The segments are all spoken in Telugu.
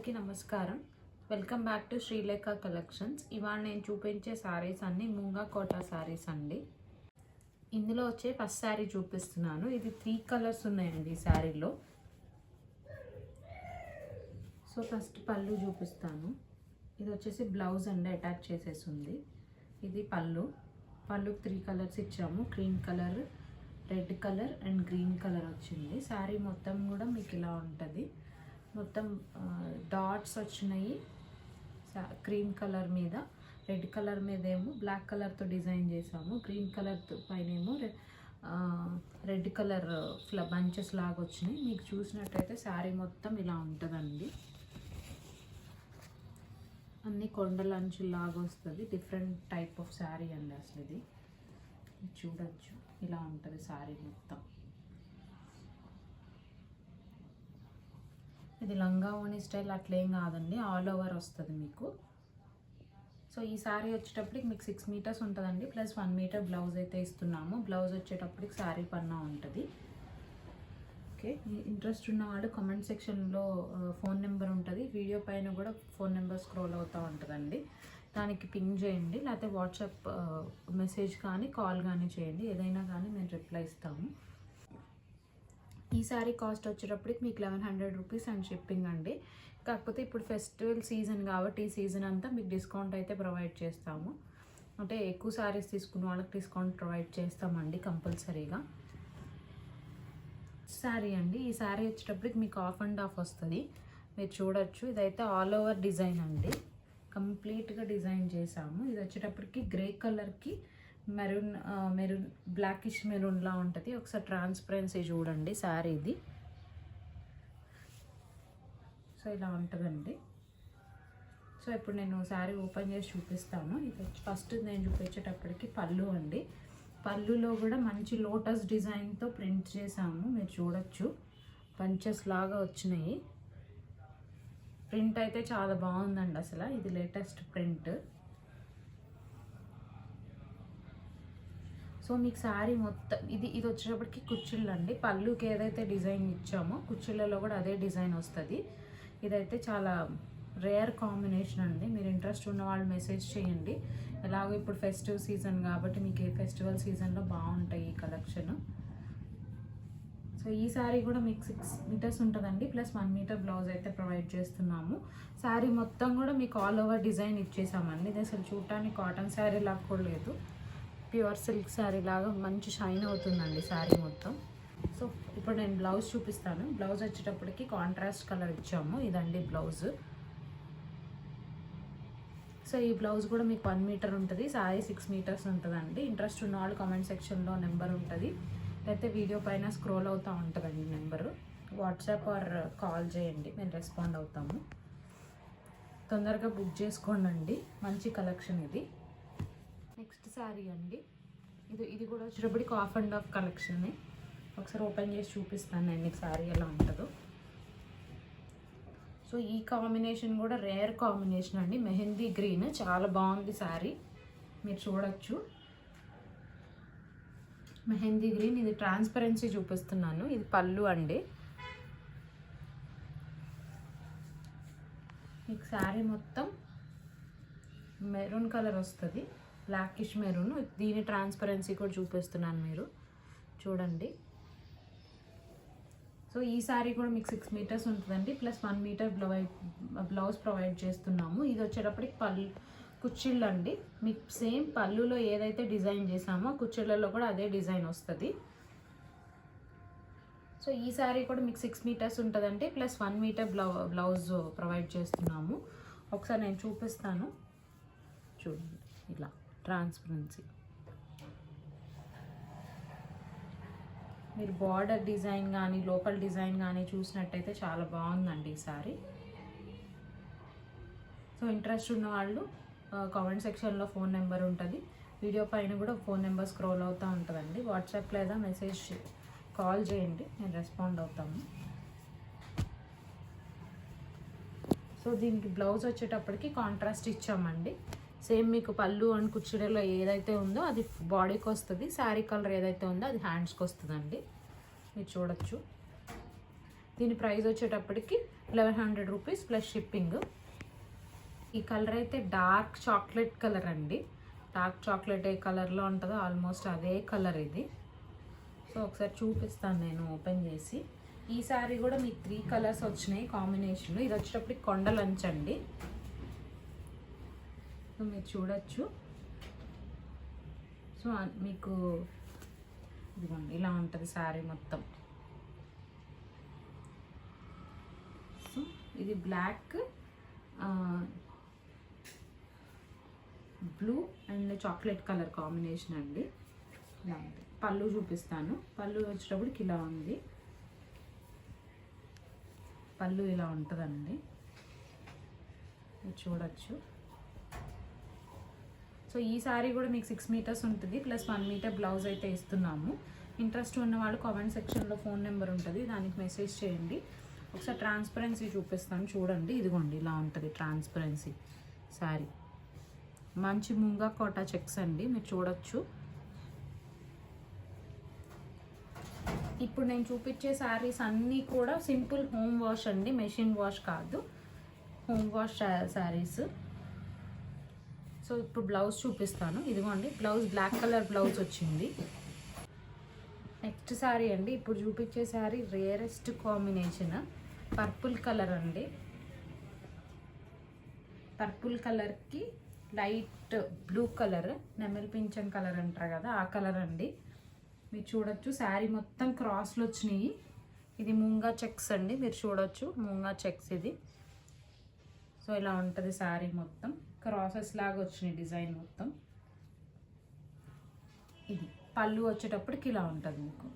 అందరికీ నమస్కారం. Welcome back to Srilekha collections. ఇవాళ నేను చూపించే సారీస్ అన్నీ ముంగా కోటా సారీస్ అండి. ఇందులో వచ్చే ఫస్ట్ శారీ చూపిస్తున్నాను. ఇది 3 కలర్స్ ఉన్నాయండి ఈ శారీలో. సో ఫస్ట్ పళ్ళు చూపిస్తాను. ఇది వచ్చేసి బ్లౌజ్ అండి, అటాచ్ చేసేసి ఉంది. ఇది పళ్ళుకి 3 కలర్స్ ఇచ్చాము. Cream colour, red colour and green colour వచ్చింది. శారీ మొత్తం కూడా మీకు ఇలా ఉంటుంది. మొత్తం డాట్స్ వచ్చినాయి. క్రీమ్ కలర్ మీద, రెడ్ కలర్ మీద ఏమో బ్లాక్ కలర్తో డిజైన్ చేసాము. గ్రీన్ కలర్ పైన ఏమో రెడ్ కలర్ బంచెస్ లాగా వచ్చినాయి. మీకు చూసినట్టయితే శారీ మొత్తం ఇలా ఉంటుందండి. అన్ని కొండల అంచులాగా వస్తుంది. డిఫరెంట్ టైప్ ఆఫ్ శారీ అండి. అసలు ఇది చూడొచ్చు, ఇలా ఉంటుంది శారీ మొత్తం. ఇది లంగా ఓణి స్టైల్ అట్లేం కాదండి, ఆల్ ఓవర్ వస్తుంది మీకు. సో ఈ శారీ వచ్చేటప్పటికి మీకు 6 మీటర్స్ ఉంటుందండి, ప్లస్ 1 మీటర్ బ్లౌజ్ అయితే ఇస్తున్నాము. బ్లౌజ్ వచ్చేటప్పటికి శారీ పన్నా ఉంటుంది. ఓకే, ఇంట్రెస్ట్ ఉన్నవాళ్ళు కామెంట్ సెక్షన్లో ఫోన్ నెంబర్ ఉంటుంది. వీడియో పైన కూడా ఫోన్ నెంబర్ స్క్రోల్ అవుతూ ఉంటుందండి. దానికి పింగ్ చేయండి, లేకపోతే వాట్సాప్ మెసేజ్ కానీ కాల్ కానీ చేయండి. ఏదైనా కానీ మేము రిప్లై ఇస్తాము. ఈ శారీ కాస్ట్ వచ్చేటప్పటికి మీకు 1100 రూపీస్ అండ్ షిప్పింగ్ అండి. కాకపోతే ఇప్పుడు ఫెస్టివల్ సీజన్ కాబట్టి ఈ సీజన్ అంతా మీకు డిస్కౌంట్ అయితే ప్రొవైడ్ చేస్తాము. అంటే ఎక్కువ శారీస్ తీసుకున్న వాళ్ళకి డిస్కౌంట్ ప్రొవైడ్ చేస్తామండి కంపల్సరీగా. శారీ అండి, ఈ శారీ వచ్చేటప్పటికి మీకు ఆఫ్ అండ్ ఆఫ్ వస్తుంది. మీరు చూడొచ్చు, ఇదైతే ఆల్ ఓవర్ డిజైన్ అండి. కంప్లీట్గా డిజైన్ చేసాము. ఇది వచ్చేటప్పటికి గ్రే కలర్కి మెరూన్ బ్లాకిష్ మెరూన్లా ఉంటుంది. ఒకసారి ట్రాన్స్పరెన్సీ చూడండి శారీ ఇది. సో ఇలా ఉంటుందండి. సో ఇప్పుడు నేను శారీ ఓపెన్ చేసి చూపిస్తాను. ఇది ఫస్ట్ నేను చూపించేటప్పటికి పళ్ళు అండి. పళ్ళులో కూడా మంచి లోటస్ డిజైన్తో ప్రింట్ చేసాము. మీరు చూడొచ్చు, పంచెస్ లాగా వచ్చినాయి. ప్రింట్ అయితే చాలా బాగుందండి. అసలు ఇది లేటెస్ట్ ప్రింట్. సో మీకు శారీ మొత్తం ఇది వచ్చేటప్పటికి కుచ్చిళ్ళు అండి. పళ్ళుకి ఏదైతే డిజైన్ ఇచ్చామో కుచ్చిళ్ళలో కూడా అదే డిజైన్ వస్తుంది. ఇదైతే చాలా రేర్ కాంబినేషన్ అండి. మీరు ఇంట్రెస్ట్ ఉన్న వాళ్ళు మెసేజ్ చేయండి. ఎలాగో ఇప్పుడు ఫెస్టివ్ సీజన్ కాబట్టి మీకు ఏ ఫెస్టివల్ సీజన్లో బాగుంటాయి ఈ కలెక్షన్. సో ఈ శారీ కూడా మీకు 6 మీటర్స్ ఉంటుందండి, ప్లస్ 1 మీటర్ బ్లౌజ్ అయితే ప్రొవైడ్ చేస్తున్నాము. శారీ మొత్తం కూడా మీకు ఆల్ ఓవర్ డిజైన్ ఇచ్చేసామండి. ఇది అసలు చూడటానికి కాటన్ శారీ లాగా కూడా లేదు, ప్యూర్ సిల్క్ శారీ లాగా మంచి షైన్ అవుతుందండి శారీ మొత్తం. సో ఇప్పుడు నేను బ్లౌజ్ చూపిస్తాను. బ్లౌజ్ వచ్చేటప్పటికి కాంట్రాస్ట్ కలర్ ఇచ్చాము. ఇదండి బ్లౌజ్. సో ఈ బ్లౌజ్ కూడా మీకు 1 మీటర్ ఉంటుంది. శారీ 6 మీటర్స్ ఉంటుందండి. ఇంట్రెస్ట్ ఉన్న వాళ్ళు కామెంట్ సెక్షన్లో నెంబర్ ఉంటుంది, లేకపోతే వీడియో పైన స్క్రోల్ అవుతూ ఉంటుందండి నెంబరు. వాట్సాప్ ఆర్ కాల్ చేయండి, మేము రెస్పాండ్ అవుతాము. తొందరగా బుక్ చేసుకోండి. మంచి కలెక్షన్ ఇది. నెక్స్ట్ శారీ అండి, ఇది కూడా వచ్చేటప్పటికి ఆఫ్ అండ్ ఆఫ్ కలెక్షన్. ఒకసారి ఓపెన్ చేసి చూపిస్తాను నేను శారీ ఎలా ఉంటుందో. సో ఈ కాంబినేషన్ కూడా రేర్ కాంబినేషన్ అండి. మెహందీ గ్రీన్, చాలా బాగుంది శారీ. మీరు చూడొచ్చు, మెహందీ గ్రీన్. ఇది ట్రాన్స్పరెన్సీ చూపిస్తున్నాను. ఇది పళ్ళు అండి. మీకు శారీ మొత్తం మెరూన్ కలర్ వస్తుంది, బ్లాకిష్ మెరూన్. దీని ట్రాన్స్పరెన్సీ కూడా చూపిస్తున్నాను, మీరు చూడండి. సో ఈ శారీ కూడా మీకు 6 మీటర్స్ ఉంటుందండి, ప్లస్ 1 మీటర్ బ్లౌజ్ ప్రొవైడ్ చేస్తున్నాము. ఇది వచ్చేటప్పటికి కుచ్చిళ్ళు అండి. మీకు సేమ్ పళ్ళులో ఏదైతే డిజైన్ చేసామో కుచ్చిళ్ళలో కూడా అదే డిజైన్ వస్తుంది. సో ఈ శారీ కూడా మీకు 6 మీటర్స్ ఉంటుందండి, ప్లస్ 1 మీటర్ బ్లౌజ్ ప్రొవైడ్ చేస్తున్నాము. ఒకసారి నేను చూపిస్తాను, చూడండి. ఇలా ట్రాన్స్పరెన్సీ. మీరు బార్డర్ డిజైన్ కానీ లోపల డిజైన్ కానీ చూసినట్టయితే చాలా బాగుందండి ఈ శారీ. సో ఇంట్రెస్ట్ ఉన్న వాళ్ళు కామెంట్ సెక్షన్లో ఫోన్ నెంబర్ ఉంటుంది. వీడియో పైన కూడా ఫోన్ నెంబర్ స్క్రోల్ అవుతూ ఉంటుందండి. వాట్సాప్ లేదా మెసేజ్ కాల్ చేయండి, నేను రెస్పాండ్ అవుతాము. సో దీనికి బ్లౌజ్ వచ్చేటప్పటికి కాంట్రాస్ట్ ఇచ్చామండి. సేమ్ మీకు పళ్ళు అండ్ కుచ్చిడలో ఏదైతే ఉందో అది బాడీకి వస్తుంది. శారీ కలర్ ఏదైతే ఉందో అది హ్యాండ్స్కి వస్తుందండి. మీరు చూడొచ్చు, దీని ప్రైస్ వచ్చేటప్పటికి 1100 రూపీస్ ప్లస్ షిప్పింగ్. ఈ కలర్ అయితే డార్క్ చాక్లెట్ కలర్ అండి. డార్క్ చాక్లెట్ ఏ కలర్లో ఉంటుందో ఆల్మోస్ట్ అదే కలర్ ఇది. సో ఒకసారి చూపిస్తాను నేను ఓపెన్ చేసి. ఈ సారీ కూడా మీకు 3 కలర్స్ వచ్చినాయి కాంబినేషన్. ఇది వచ్చేటప్పటికి కొండ లంచ్ అండి. సో మీరు చూడొచ్చు. సో మీకు ఇదిగోండి ఇలా ఉంటుంది శారీ మొత్తం. సో ఇది black, blue and chocolate colour combination అండి. ఇలా ఉంది. పళ్ళు చూపిస్తాను. పళ్ళు వచ్చేటప్పటికి ఇలా ఉంది. పళ్ళు ఇలా ఉంటుందండి, మీరు చూడొచ్చు. సో ఈ సారీ కూడా మీకు 6 మీటర్స్ ఉంటుంది ప్లస్ 1 మీటర్ బ్లౌజ్ అయితే ఇస్తున్నాము. ఇంట్రెస్ట్ ఉన్నవాళ్ళు కామెంట్ సెక్షన్లో ఫోన్ నెంబర్ ఉంటుంది, దానికి మెసేజ్ చేయండి. ఒకసారి ట్రాన్స్పరెన్సీ చూపిస్తాను చూడండి. ఇదిగోండి ఇలా ఉంటుంది ట్రాన్స్పరెన్సీ సారీ. మంచి ముంగా కోటా చెక్స్ అండి, మీరు చూడొచ్చు. ఇప్పుడు నేను చూపించే శారీస్ అన్నీ కూడా సింపుల్ హోమ్ వాష్ అండి, మెషిన్ వాష్ కాదు, హోమ్ వాష్ శారీస్. సో ఇప్పుడు బ్లౌజ్ చూపిస్తాను. ఇదిగోండి బ్లౌజ్ బ్లాక్ కలర్ బ్లౌజ్ వచ్చింది. నెక్స్ట్ శారీ అండి, ఇప్పుడు చూపించే sari rarest combination purple colour అండి. పర్పుల్ కలర్కి లైట్ బ్లూ కలర్, నెమలి పింఛన్ కలర్ అంటారు కదా ఆ కలర్ అండి. మీరు చూడొచ్చు శారీ మొత్తం క్రాస్లు వచ్చినాయి. ఇది మూంగా చెక్స్ అండి, మీరు చూడొచ్చు మూంగా చెక్స్ ఇది. సో ఇలా ఉంటుంది శారీ మొత్తం క్రాసెస్ లాగా వచ్చినాయి డిజైన్ మొత్తం. ఇది పళ్ళు వచ్చేటప్పటికి ఇలా ఉంటుంది మీకు.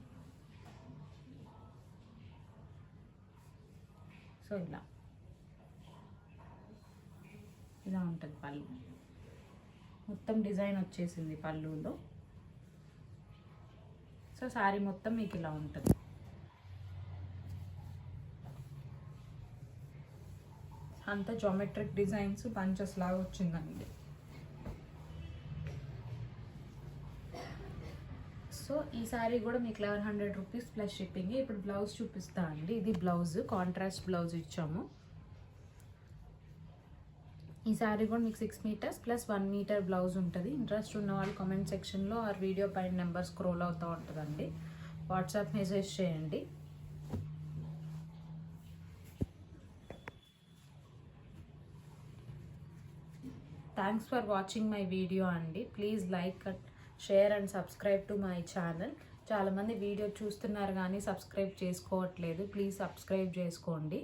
సో ఇలా ఉంటుంది పళ్ళు మొత్తం, డిజైన్ వచ్చేసింది పళ్ళులో. సో శారీ మొత్తం మీకు ఇలా ఉంటుంది. అంతా జామెట్రిక్ డిజైన్స్ బంచెస్ లాగా వచ్చిందండి. సో ఈ శారీ కూడా మీకు 1100 రూపీస్ ప్లస్ షిప్పింగ్. ఇప్పుడు బ్లౌజ్ చూపిస్తా అండి. ఇది బ్లౌజ్, కాంట్రాస్ట్ బ్లౌజ్ ఇచ్చాము. ఈ శారీ కూడా మీకు 6 మీటర్స్ ప్లస్ 1 మీటర్ బ్లౌజ్ ఉంటుంది. ఇంట్రెస్ట్ ఉన్న వాళ్ళు కామెంట్ సెక్షన్లో ఆ వీడియో పైన నెంబర్ స్క్రోల్ అవుతూ ఉంటుందండి, వాట్సాప్ మెసేజ్ చేయండి. Thanks for watching my video అండి. Please like, share and subscribe to my channel. చాలామంది వీడియో చూస్తున్నారు కానీ సబ్స్క్రైబ్ చేసుకోవట్లేదు, ప్లీజ్ సబ్స్క్రైబ్ చేసుకోండి.